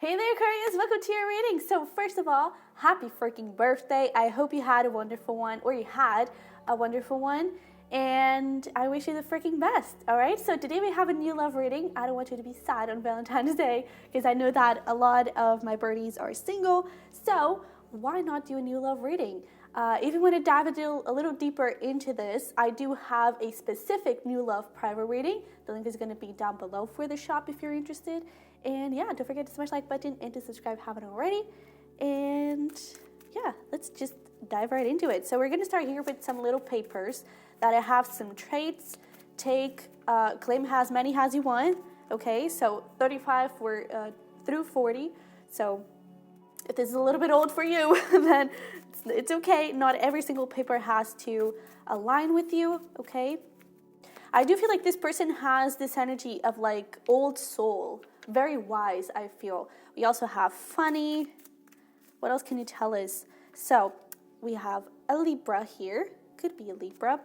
Hey there, Aquarius! Welcome to your reading. So first of all, happy freaking birthday. I hope you had a wonderful one, or you had a wonderful one, and I wish you the freaking best, all right? So today we have a new love reading. I don't want you to be sad on Valentine's Day, because I know that a lot of my birdies are single, so why not do a new love reading? If you want to dive a little deeper into this, I do have a specific new love private reading. The link is going to be down below for the shop if you're interested. And yeah, don't forget to smash the like button and to subscribe if you haven't already. And yeah, let's just dive right into it. So we're going to start here with some little papers that I have some traits. Claim as many as you want. Okay, so 35 through 40. So if this is a little bit old for you, then it's okay. Not every single paper has to align with you, okay? I do feel like this person has this energy of like old soul. Very wise, I feel. We also have funny. What else can you tell us? So we have a Libra here. Could be a Libra.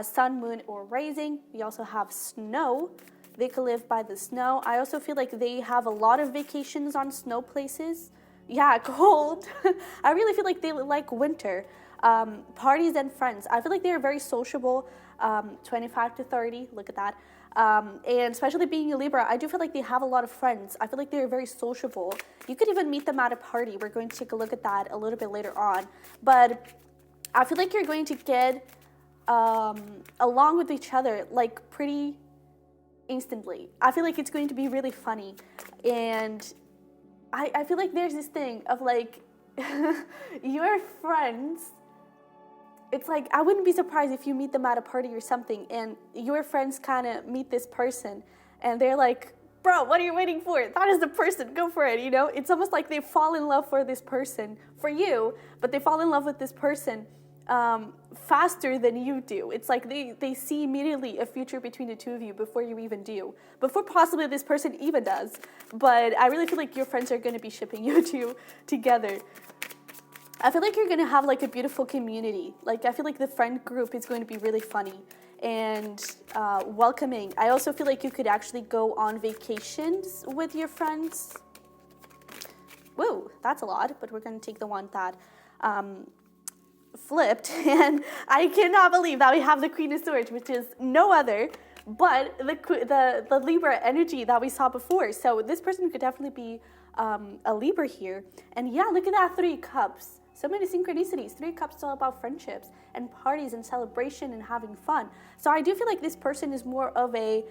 Sun, moon, or rising. We also have snow. They could live by the snow. I also feel like they have a lot of vacations on snow places. Yeah, cold. I really feel like they like winter. Parties and friends. I feel like they're very sociable. 25 to 30, look at that. And especially being a Libra, I do feel like they have a lot of friends. I feel like they're very sociable. You could even meet them at a party. We're going to take a look at that a little bit later on. But I feel like you're going to get along with each other like pretty instantly. I feel like it's going to be really funny. And I feel like there's this thing of like your friends. It's like, I wouldn't be surprised if you meet them at a party or something and your friends kind of meet this person and they're like, bro, what are you waiting for? That is the person, go for it, you know? It's almost like they fall in love for this person, for you, but they fall in love with this person faster than you do. It's like they see immediately a future between the two of you before you even do, before possibly this person even does. But I really feel like your friends are going to be shipping you two together. I feel like you're going to have like a beautiful community. Like I feel like the friend group is going to be really funny and welcoming. I also feel like you could actually go on vacations with your friends. Whoa, that's a lot, but we're going to take the one that flipped. And I cannot believe that we have the Queen of Swords, which is no other but the Libra energy that we saw before. So this person could definitely be a Libra here. And yeah, look at that, 3 cups. So many synchronicities. 3 cups is all about friendships and parties and celebration and having fun. So I do feel like this person is more of a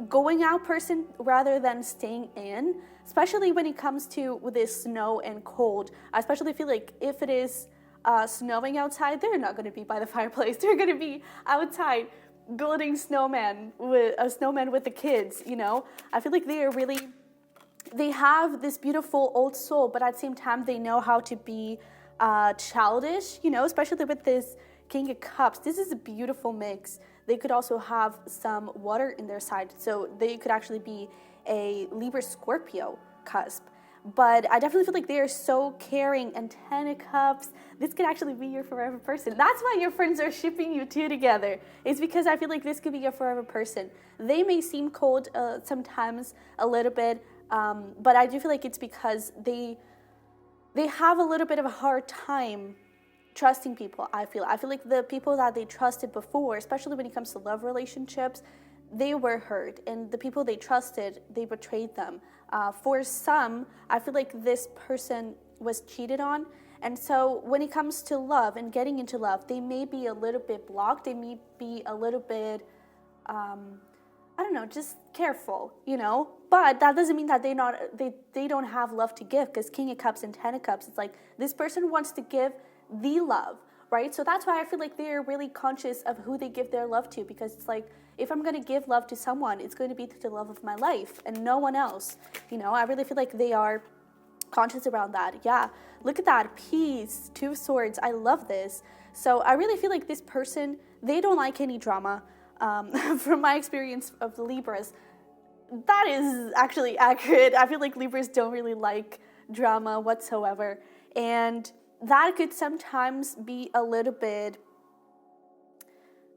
going out person rather than staying in, especially when it comes to this snow and cold. I especially feel like if it is snowing outside, they're not going to be by the fireplace. They're going to be outside building snowman with the kids, you know. I feel like they have this beautiful old soul, but at the same time they know how to be childish, you know, especially with this King of Cups. This is a beautiful mix. They could also have some water in their side, so they could actually be a Libra Scorpio cusp. But I definitely feel like they are so caring, and 10 of Cups, this could actually be your forever person. That's why your friends are shipping you two together. It's because I feel like this could be your forever person. They may seem cold sometimes a little bit, but I do feel like it's because they have a little bit of a hard time trusting people. I feel like the people that they trusted before, especially when it comes to love relationships, they were hurt, and the people they trusted, they betrayed them. For some, I feel like this person was cheated on, and so when it comes to love and getting into love, they may be a little bit blocked. They may be a little bit I don't know, just careful, you know? But that doesn't mean that they don't have love to give, because King of Cups and 10 of Cups, it's like this person wants to give the love, right? So that's why I feel like they're really conscious of who they give their love to, because it's like, if I'm going to give love to someone, it's going to be to the love of my life and no one else. You know, I really feel like they are conscious around that. Yeah, look at that, peace, 2 of Swords. I love this. So I really feel like this person, they don't like any drama. From my experience of the Libras, that is actually accurate. I feel like Libras don't really like drama whatsoever, and that could sometimes be a little bit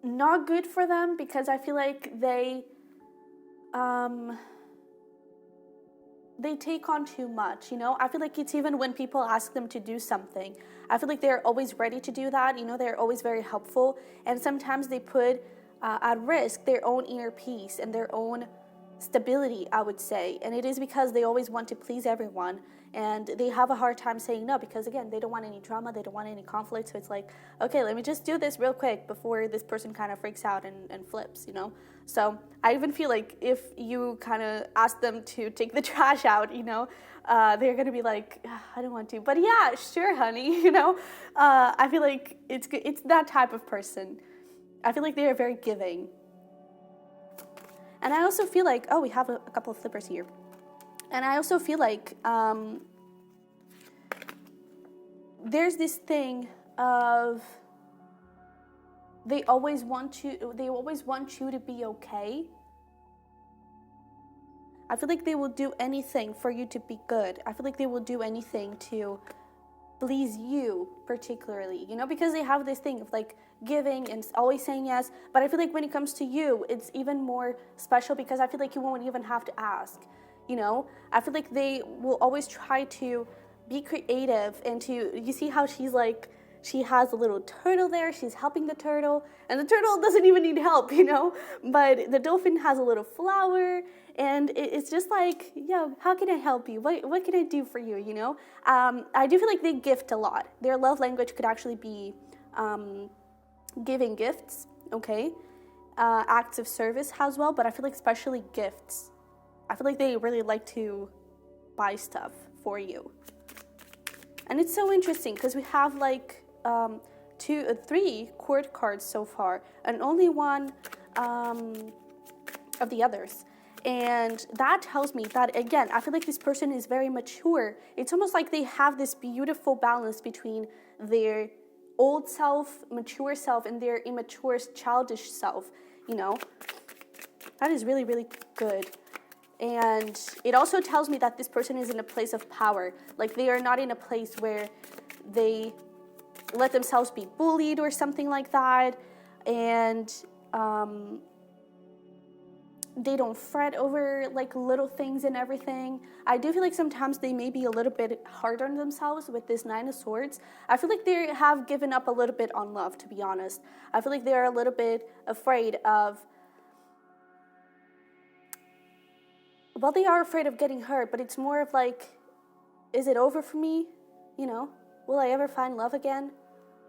not good for them, because I feel like they take on too much, I feel like it's even when people ask them to do something, I feel like they're always ready to do that, they're always very helpful, and sometimes they put at risk their own inner peace and their own stability, I would say, and it is because they always want to please everyone, and they have a hard time saying no because, again, they don't want any drama, they don't want any conflict, so it's like, okay, let me just do this real quick before this person kind of freaks out and flips, So I even feel like if you kind of ask them to take the trash out, they're going to be like, I don't want to, but yeah, sure, honey, I feel like it's that type of person. I feel like they are very giving. And I also feel like, we have a couple of flippers here. And I also feel like there's this thing of they always want you to be okay. I feel like they will do anything for you to be good. I feel like they will do anything to please you particularly, because they have this thing of like giving and always saying yes. But I feel like when it comes to you, it's even more special because I feel like you won't even have to ask, I feel like they will always try to be creative and you see how she has a little turtle there, she's helping the turtle, and the turtle doesn't even need help, but the dolphin has a little flower, and it's just like, how can I help you? What can I do for you, I do feel like they gift a lot. Their love language could actually be giving gifts, okay? Acts of service as well, but I feel like especially gifts. I feel like they really like to buy stuff for you. And it's so interesting because we have like 3 court cards so far, and only one of the others. And that tells me that, again, I feel like this person is very mature. It's almost like they have this beautiful balance between their old self, mature self, and their immature, childish self, That is really, really good. And it also tells me that this person is in a place of power. Like they are not in a place where they let themselves be bullied or something like that. And they don't fret over like little things and everything. I do feel like sometimes they may be a little bit hard on themselves with this 9 of Swords. I feel like they have given up a little bit on love, to be honest. I feel like they're a little bit afraid of, well, they are afraid of getting hurt, but it's more of like, is it over for me? Will I ever find love again?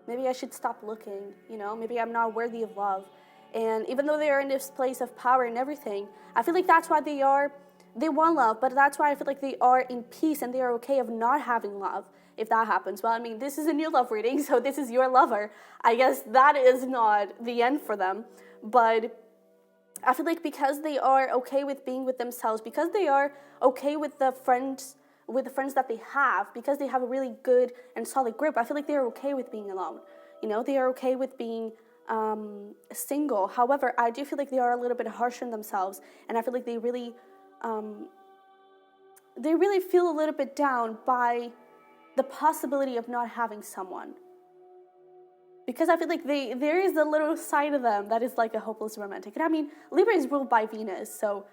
Maybe I should stop looking, maybe I'm not worthy of love. And even though they are in this place of power and everything, I feel like that's why they want love, but that's why I feel like they are in peace and they are okay of not having love if that happens. Well, I mean, this is a new love reading, so this is your lover. I guess that is not the end for them, but I feel like because they are okay with being with themselves, because they are okay with the friends that they have, because they have a really good and solid group, I feel like they're okay with being alone. They are okay with being single. However, I do feel like they are a little bit harsh on themselves, and I feel like they really feel a little bit down by the possibility of not having someone. Because I feel like there is a little side of them that is like a hopeless romantic. And I mean, Libra is ruled by Venus, so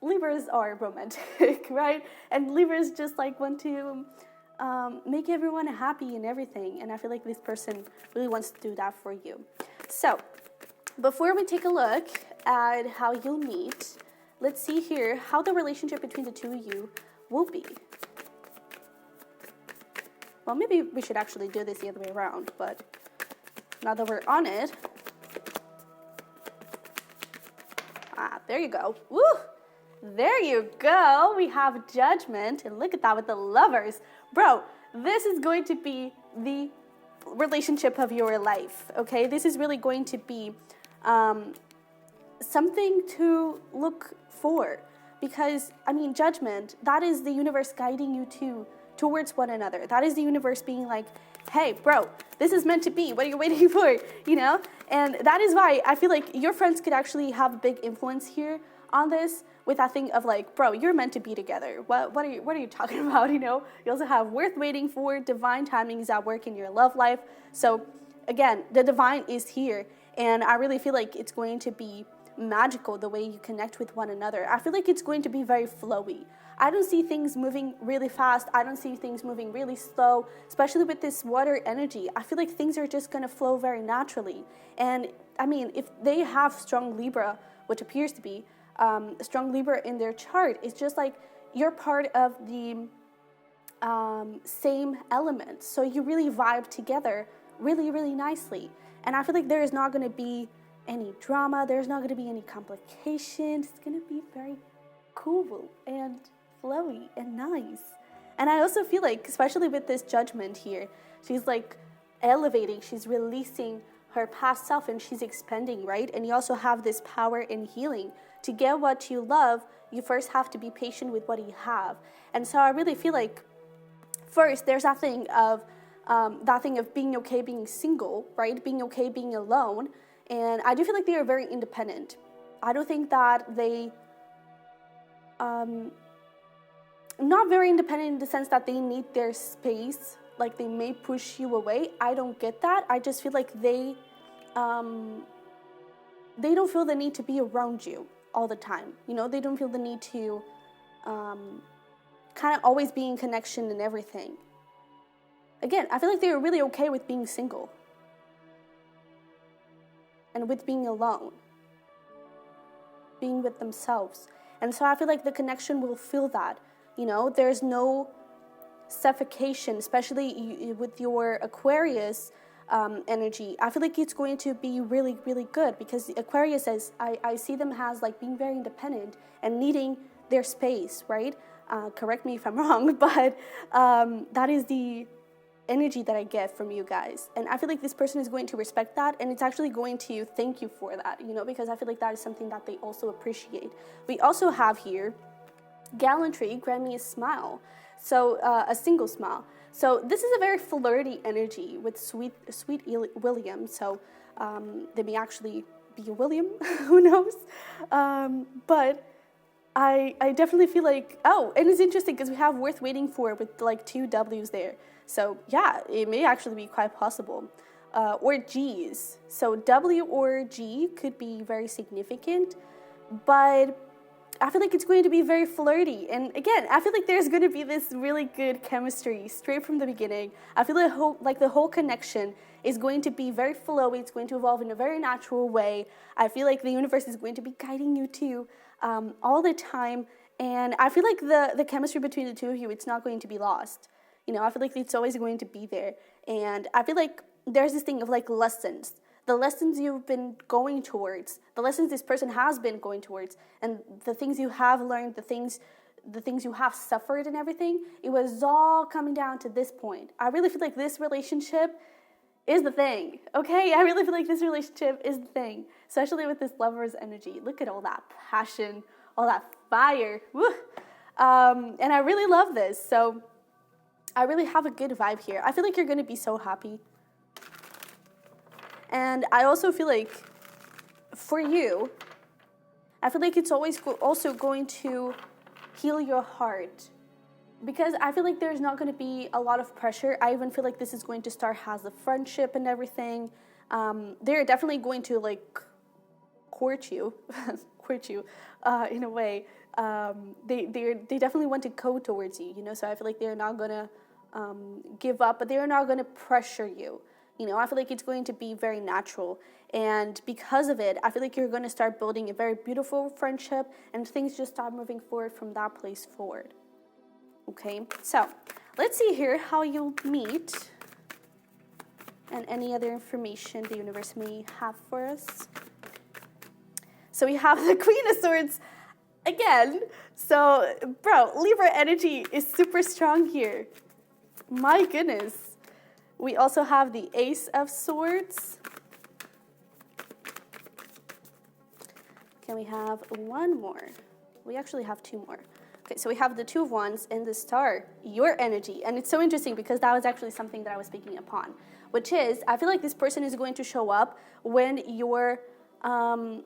Libras are romantic, right? And Libras just like want to make everyone happy and everything. And I feel like this person really wants to do that for you. So, before we take a look at how you'll meet, let's see here how the relationship between the two of you will be. Well, maybe we should actually do this the other way around, but now that we're on it. There you go. Woo! There you go. We have Judgment, and look at that with the Lovers. Bro, this is going to be the relationship of your life, okay? This is really going to be something to look for, because, I mean, Judgment, that is the universe guiding you towards one another. That is the universe being like, hey, bro, this is meant to be. What are you waiting for? And that is why I feel like your friends could actually have a big influence here on this, with that thing of like, bro, you're meant to be together. What are you talking about? You also have worth waiting for. Divine timing is at work in your love life. So again, the divine is here, and I really feel like it's going to be magical the way you connect with one another. I feel like it's going to be very flowy. I don't see things moving really fast. I don't see things moving really slow, especially with this water energy. I feel like things are just going to flow very naturally. And I mean, if they have strong Libra, which appears to be strong Libra in their chart, it's just like you're part of the same element. So you really vibe together really, really nicely. And I feel like there is not going to be any drama. There's not going to be any complications. It's going to be very cool and flowy and nice. And I also feel like, especially with this judgment here, she's like elevating, she's releasing her past self and she's expanding, right? And you also have this power in healing. To get what you love, you first have to be patient with what you have. And so I really feel like first there's that thing of being okay being single, right? Being okay being alone. And I do feel like they are very independent. I don't think that they not very independent in the sense that they need their space, like they may push you away. I don't get that. I just feel like they don't feel the need to be around you all the time. You know, they don't feel the need to kind of always be in connection and everything. Again, I feel like they're really okay with being single and with being alone, being with themselves. And so I feel like the connection will feel that. You know, there's no suffocation, especially with your Aquarius energy. I feel like it's going to be really, really good because Aquarius says, I see them as like being very independent and needing their space, right? Correct me if I'm wrong, but that is the energy that I get from you guys. And I feel like this person is going to respect that, and it's actually going to thank you for that, you know, because I feel like that is something that they also appreciate. We also have here gallantry, grant me a smile. So a single smile. So this is a very flirty energy with sweet William. So they may actually be a William, who knows? But I definitely feel like, oh, and it's interesting because we have worth waiting for with like 2 W's there. So yeah, it may actually be quite possible. Or G's. So W or G could be very significant, but I feel like it's going to be very flirty. And again, I feel like there's going to be this really good chemistry straight from the beginning. I feel like the whole connection is going to be very flowy. It's going to evolve in a very natural way. I feel like the universe is going to be guiding you too all the time. And I feel like the chemistry between the two of you, it's not going to be lost. You know, I feel like it's always going to be there. And I feel like there's this thing of like lessons. The lessons you've been going towards, the lessons this person has been going towards, and the things you have learned, the things you have suffered and everything, it was all coming down to this point. I really feel like this relationship is the thing, okay? I really feel like this relationship is the thing, especially with this lover's energy. Look at all that passion, all that fire. Woo! And I really love this, so I really have a good vibe here. I feel like you're going to be so happy. And I also feel like, for you, I feel like it's always also going to heal your heart. Because I feel like there's not going to be a lot of pressure. I even feel like this is going to start as a friendship and everything. They're definitely going to, like, court you in a way. They definitely want to go towards you, you know. So I feel like they're not going to give up, but they're not going to pressure you. You know, I feel like it's going to be very natural. And because of it, I feel like you're going to start building a very beautiful friendship, and things just start moving forward from that place forward. Okay, so let's see here how you'll meet and any other information the universe may have for us. So we have the Queen of Swords again. So, bro, Libra energy is super strong here. My goodness. We also have the Ace of Swords. Can we have one more? We actually have 2 more. Okay, so we have the 2 of Wands and the Star, your energy. And it's so interesting because that was actually something that I was speaking upon, which is, I feel like this person is going to show up when you're a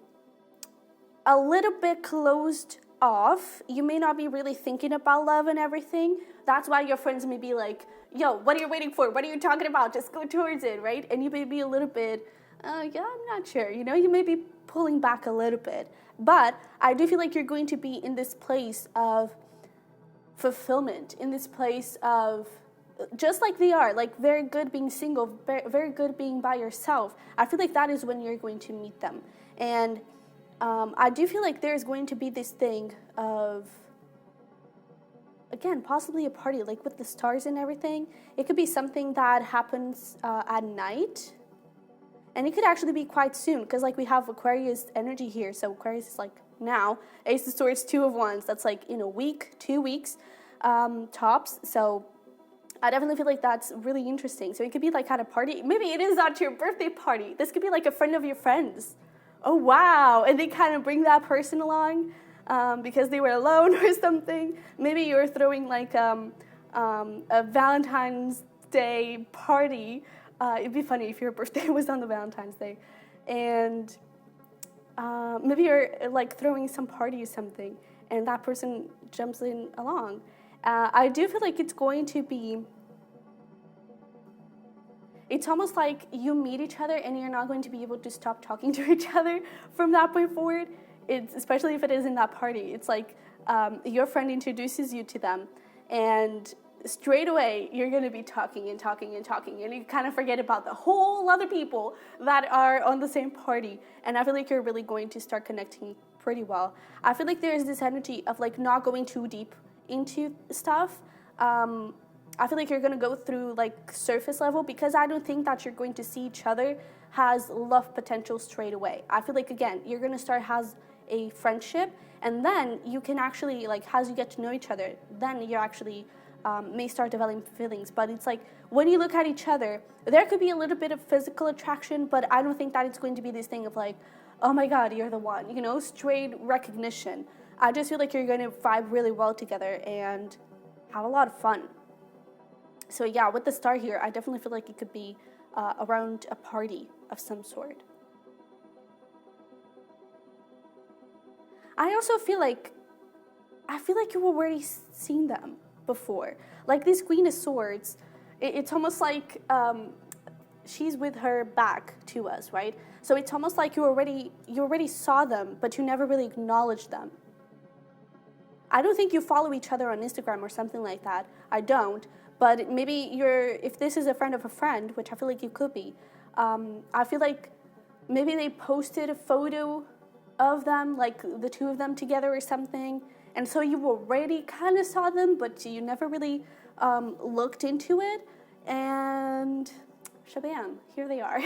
little bit closed off. You may not be really thinking about love and everything. That's why your friends may be like, yo, what are you waiting for? What are you talking about? Just go towards it, right? And you may be a little bit, I'm not sure. You know, you may be pulling back a little bit. But I do feel like you're going to be in this place of fulfillment, in this place of, just like they are, like very good being single, very, very good being by yourself. I feel like that is when you're going to meet them. And I do feel like there's going to be this thing of, again, possibly a party, like with the stars and everything. It could be something that happens at night. And it could actually be quite soon, because like we have Aquarius energy here. So Aquarius is like now. Ace of Swords, Two of Wands. That's like in a week, 2 weeks tops. So I definitely feel like that's really interesting. So it could be like at a party. Maybe it is not your birthday party. This could be like a friend of your friends. Oh, wow. And they kind of bring that person along because they were alone or something. Maybe you're throwing like a Valentine's Day party. It'd be funny if your birthday was on the Valentine's Day. And maybe you're like throwing some party or something, and that person jumps in along. I do feel like it's going to be, it's almost like you meet each other and you're not going to be able to stop talking to each other from that point forward. It's, especially if it is in that party. It's like your friend introduces you to them, and straight away you're going to be talking and talking and talking, and you kind of forget about the whole other people that are on the same party. And I feel like you're really going to start connecting pretty well. I feel like there's this energy of like not going too deep into stuff. I feel like you're going to go through like surface level, because I don't think that you're going to see each other has love potential straight away. I feel like, again, you're going to start as a friendship, and then you can actually, like, as you get to know each other, then you actually may start developing feelings. But it's like, when you look at each other, there could be a little bit of physical attraction, but I don't think that it's going to be this thing of like, oh my God, you're the one, you know, straight recognition. I just feel like you're going to vibe really well together and have a lot of fun. So yeah, with the star here, I definitely feel like it could be around a party of some sort. I also feel like, you've already seen them before. Like this Queen of Swords, it's almost like she's with her back to us, right? So it's almost like you already saw them, but you never really acknowledged them. I don't think you follow each other on Instagram or something like that. I don't. But maybe if this is a friend of a friend, which I feel like you could be, I feel like maybe they posted a photo of them, like the two of them together or something. And so you already kind of saw them, but you never really looked into it. And shabam, here they are.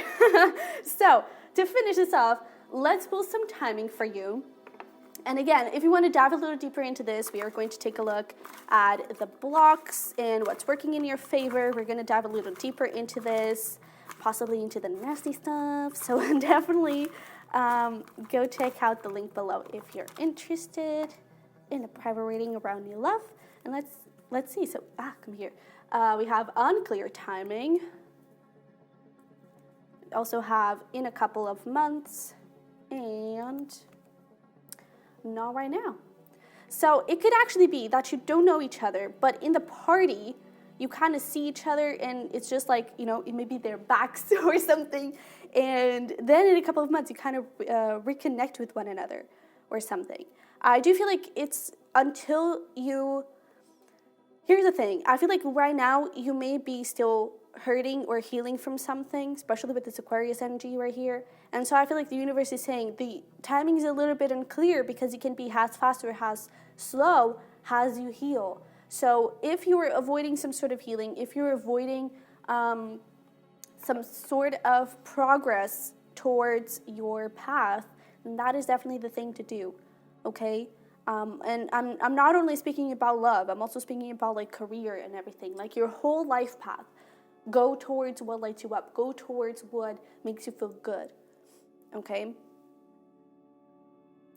So to finish this off, let's pull some timing for you. And again, if you want to dive a little deeper into this, we are going to take a look at the blocks and what's working in your favor. We're going to dive a little deeper into this, possibly into the nasty stuff. So definitely go check out the link below if you're interested in a private reading around new love. And let's see. So come here. We have unclear timing. We also have in a couple of months and not right now. So it could actually be that you don't know each other, but in the party, you kind of see each other, and it's just like, you know, it may be their backs or something, and then in a couple of months, you kind of reconnect with one another or something. I do feel like it's until you... Here's the thing. I feel like right now, you may be still hurting or healing from something, especially with this Aquarius energy right here. And so I feel like the universe is saying the timing is a little bit unclear, because it can be as fast or as slow as you heal. So if you are avoiding some sort of healing, if you're avoiding some sort of progress towards your path, then that is definitely the thing to do, okay? And I'm not only speaking about love, I'm also speaking about like career and everything, like your whole life path. Go towards what lights you up. Go towards what makes you feel good. Okay?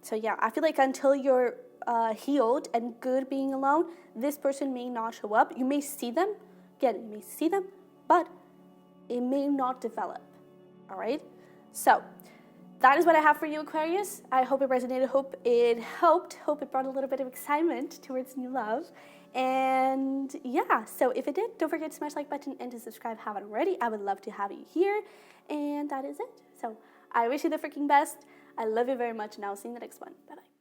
So yeah, I feel like until you're healed and good being alone, this person may not show up. You may see them. Again, you may see them, but it may not develop. All right? So that is what I have for you, Aquarius. I hope it resonated. Hope it helped. Hope it brought a little bit of excitement towards new love. And yeah, so if it did, don't forget to smash the like button and to subscribe if you haven't already. I would love to have you here. And that is it. So I wish you the freaking best. I love you very much, and I'll see you in the next one. Bye-bye.